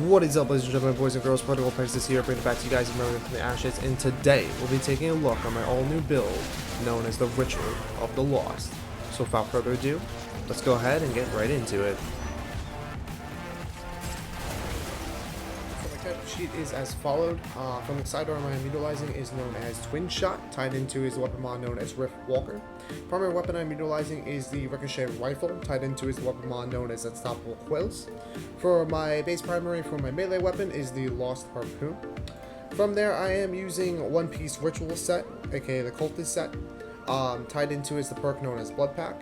What is up, ladies and gentlemen, boys and girls, Political Princess here, bringing it back to you guys in Remnant from the Ashes, and today we'll be taking a look on my all-new build, known as the Ritual of the Lost. So without further ado, let's go ahead and get right into it. So my character sheet is as followed. From the sidearm I am utilizing is known as Twin Shot, tied into his weapon mod known as Rift Walker. Primary weapon I'm utilizing is the Ricochet Rifle, tied into his weapon mod known as Unstoppable Quills. For my base primary for my melee weapon is the Lost Harpoon. From there I am using One Piece Ritual set, aka the Cultist set, tied into is the perk known as Blood Pack.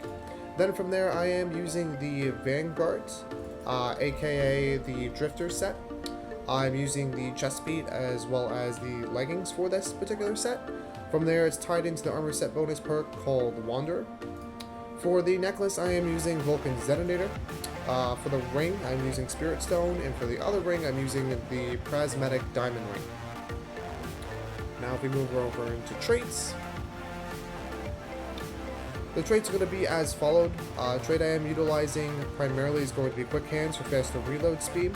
Then from there I am using the Vanguards, aka the Drifter set. I'm using the chest speed as well as the leggings for this particular set. From there, it's tied into the armor set bonus perk called Wanderer. For the necklace, I am using Vulcan's Detonator. For the ring, I'm using Spirit Stone, and for the other ring, I'm using the Prismatic Diamond Ring. Now, if we move over into traits, the traits are going to be as followed. Trait I am utilizing primarily is going to be Quick Hands for faster reload speed.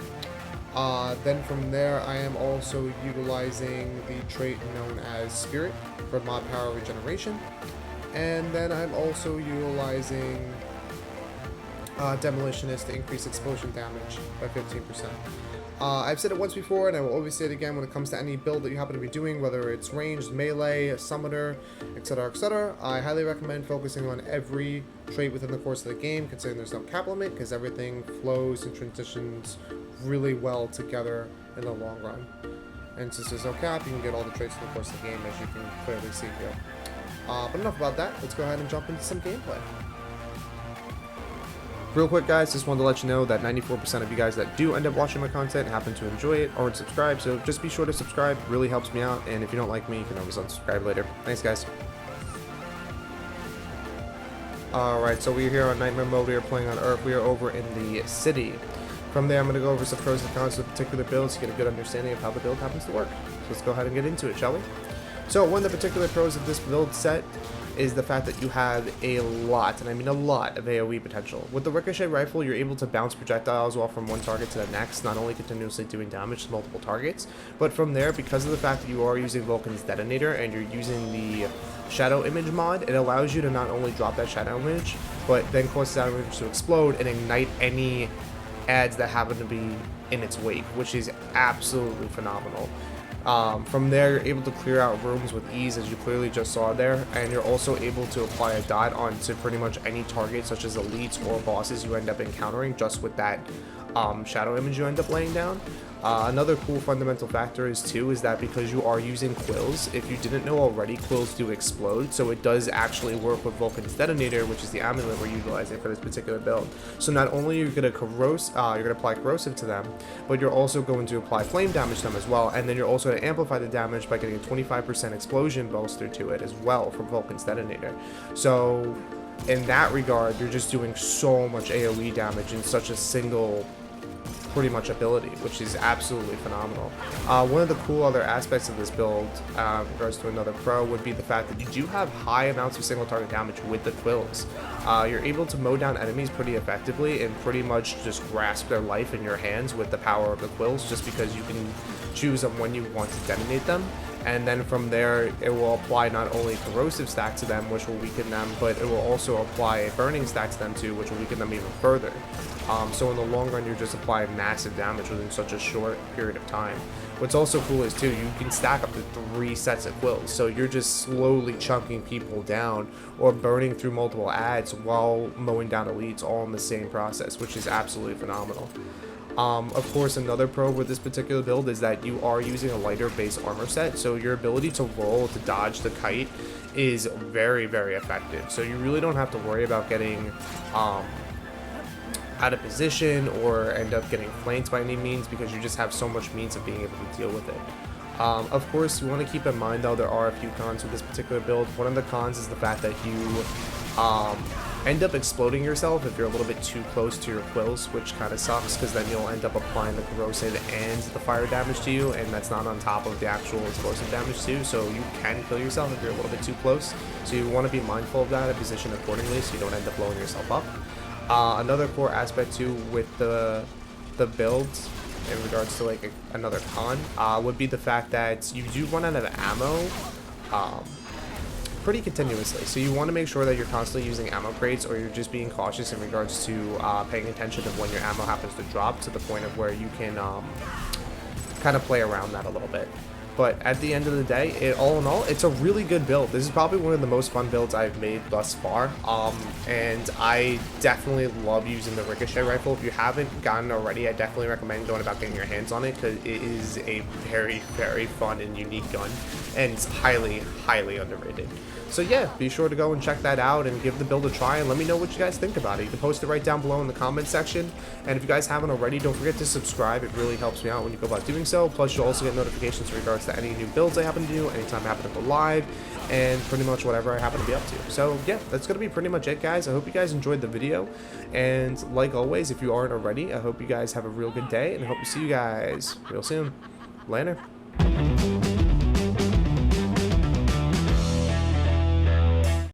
Then from there, I am also utilizing the trait known as Spirit for mod power regeneration. And then I'm also utilizing Demolitionist to increase explosion damage by 15%. I've said it once before, and I will always say it again when it comes to any build that you happen to be doing, whether it's ranged, melee, summoner, etc., etc. I highly recommend focusing on every trait within the course of the game, considering there's no cap limit, because everything flows and transitions really well together in the long run. And since there's no cap, you can get all the traits in the course of the game, as you can clearly see here. But enough about that, let's go ahead and jump into some gameplay. Real quick, guys, just wanted to let you know that 94% of you guys that do end up watching my content happen to enjoy it or subscribe, so just be sure to subscribe. It really helps me out, and if you don't like me, you can always unsubscribe later. Thanks, guys. Alright, so we're here on Nightmare mode. We are playing on Earth. We are over in the city. From there, I'm going to go over some pros and cons of particular builds to get a good understanding of how the build happens to work. So let's go ahead and get into it, shall we? So one of the particular pros of this build set is the fact that you have a lot, and I mean a lot, of AoE potential. With the Ricochet Rifle, you're able to bounce projectiles off from one target to the next, not only continuously doing damage to multiple targets, but from there, because of the fact that you are using Vulcan's Detonator and you're using the Shadow Image mod, it allows you to not only drop that Shadow Image, but then cause that image to explode and ignite any adds that happen to be in its wake, which is absolutely phenomenal. From there, you're able to clear out rooms with ease, as you clearly just saw there, and you're also able to apply a dot onto pretty much any target, such as elites or bosses you end up encountering, just with that shadow image you end up laying down. Another cool fundamental factor is that because you are using quills, if you didn't know already, quills do explode, so it does actually work with Vulcan's Detonator, which is the amulet we're utilizing for this particular build. So not only you're going to apply corrosive to them, but you're also going to apply flame damage to them as well, and then you're also going to amplify the damage by getting a 25% explosion bolster to it as well from Vulcan's Detonator. So in that regard, you're just doing so much AoE damage in such a single pretty much ability, which is absolutely phenomenal. One of the cool other aspects of this build, in regards to another pro, would be the fact that you do have high amounts of single target damage with the quills. You're able to mow down enemies pretty effectively and pretty much just grasp their life in your hands with the power of the quills, just because you can choose on when you want to detonate them. And then from there, it will apply not only a corrosive stack to them, which will weaken them, but it will also apply a burning stack to them too, which will weaken them even further. So in the long run, you're just applying massive damage within such a short period of time. What's also cool is too, you can stack up to 3 sets of quills, so you're just slowly chunking people down or burning through multiple adds while mowing down elites all in the same process, which is absolutely phenomenal. Of course, another pro with this particular build is that you are using a lighter base armor set, so your ability to roll to dodge the kite is very, very effective. So you really don't have to worry about getting out of position or end up getting flanked by any means, because you just have so much means of being able to deal with it. Of course, you want to keep in mind, though, there are a few cons with this particular build. One of the cons is the fact that you end up exploding yourself if you're a little bit too close to your quills, which kind of sucks, because then you'll end up applying the corrosive and the fire damage to you, and that's not on top of the actual explosive damage too, so you can kill yourself if you're a little bit too close. So you want to be mindful of that and position accordingly so you don't end up blowing yourself up. Another core aspect too with the builds in regards to like another con would be the fact that you do run out of ammo pretty continuously. So you want to make sure that you're constantly using ammo crates, or you're just being cautious in regards to paying attention of when your ammo happens to drop, to the point of where you can kind of play around that a little bit. But at the end of the day, all in all, it's a really good build. This is probably one of the most fun builds I've made thus far. And I definitely love using the ricochet rifle. If you haven't gotten it already, I definitely recommend going about getting your hands on it, because it is a very, very fun and unique gun, and it's highly, highly underrated. So yeah, be sure to go and check that out and give the build a try, and let me know what you guys think about it. You can post it right down below in the comment section, and if you guys haven't already, don't forget to subscribe. It really helps me out when you go about doing so. Plus, you'll also get notifications in regards to any new builds I happen to do, anytime I happen to go live, and pretty much whatever I happen to be up to. So yeah, that's gonna be pretty much it, guys. I hope you guys enjoyed the video, and like always, if you aren't already, I hope you guys have a real good day, and I hope to see you guys real soon. Later.